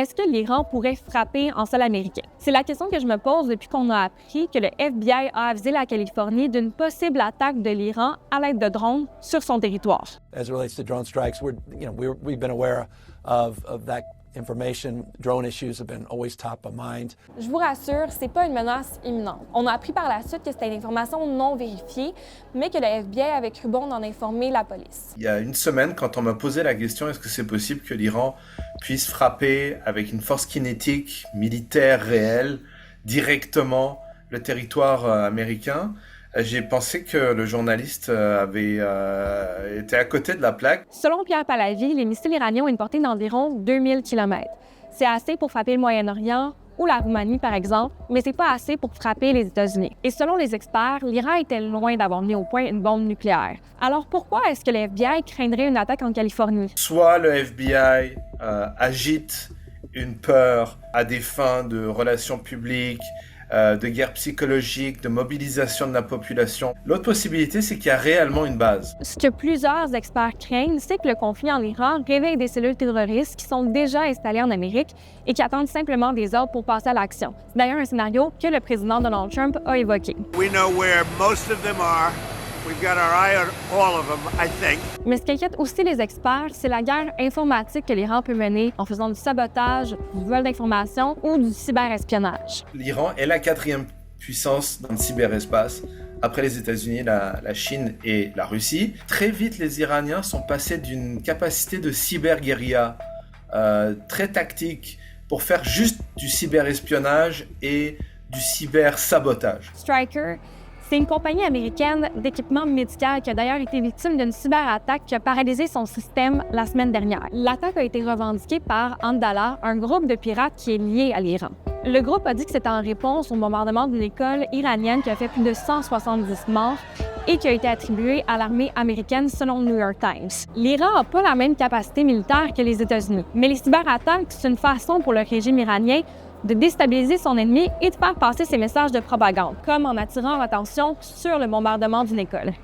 Est-ce que l'Iran pourrait frapper en sol américain? C'est la question que je me pose depuis qu'on a appris que le FBI a avisé la Californie d'une possible attaque de l'Iran à l'aide de drones sur son territoire. As it relates to drone strikes, we've been aware of that information. Drone issues have been always top of mind. Je vous rassure, c'est pas une menace imminente. On a appris par la suite que c'était une information non vérifiée, mais que le FBI avait cru bon d'en informer la police. Il y a une semaine, quand on m'a posé la question, est-ce que c'est possible que l'Iran puisse frapper avec une force kinétique militaire réelle directement le territoire américain, j'ai pensé que le journaliste avait été à côté de la plaque. Selon Pierre Pallavi, les missiles iraniens ont une portée d'environ 2000 km. C'est assez pour frapper le Moyen-Orient ou la Roumanie, par exemple, mais c'est pas assez pour frapper les États-Unis. Et selon les experts, l'Iran était loin d'avoir mis au point une bombe nucléaire. Alors pourquoi est-ce que le FBI craindrait une attaque en Californie? Soit le FBI agite une peur à des fins de relations publiques, de guerre psychologique, de mobilisation de la population. L'autre possibilité, c'est qu'il y a réellement une base. Ce que plusieurs experts craignent, c'est que le conflit en Iran réveille des cellules terroristes qui sont déjà installées en Amérique et qui attendent simplement des ordres pour passer à l'action. C'est d'ailleurs un scénario que le président Donald Trump a évoqué. We know where most of them are. We've got our eye on all of them, I think. Mais ce qui inquiète aussi les experts, c'est la guerre informatique que l'Iran peut mener en faisant du sabotage, du vol d'informations ou du cyberespionnage. L'Iran est la quatrième puissance dans le cyberespace, après les États-Unis, la Chine et la Russie. Très vite, les Iraniens sont passés d'une capacité de cyberguérilla très tactique pour faire juste du cyberespionnage et du cybersabotage. Stryker, c'est une compagnie américaine d'équipement médical qui a d'ailleurs été victime d'une cyberattaque qui a paralysé son système la semaine dernière. L'attaque a été revendiquée par Andala, un groupe de pirates qui est lié à l'Iran. Le groupe a dit que c'était en réponse au bombardement d'une école iranienne qui a fait plus de 170 morts et qui a été attribuée à l'armée américaine selon le New York Times. L'Iran n'a pas la même capacité militaire que les États-Unis, mais les cyberattaques, c'est une façon pour le régime iranien de déstabiliser son ennemi et de faire passer ses messages de propagande, comme en attirant l'attention sur le bombardement d'une école.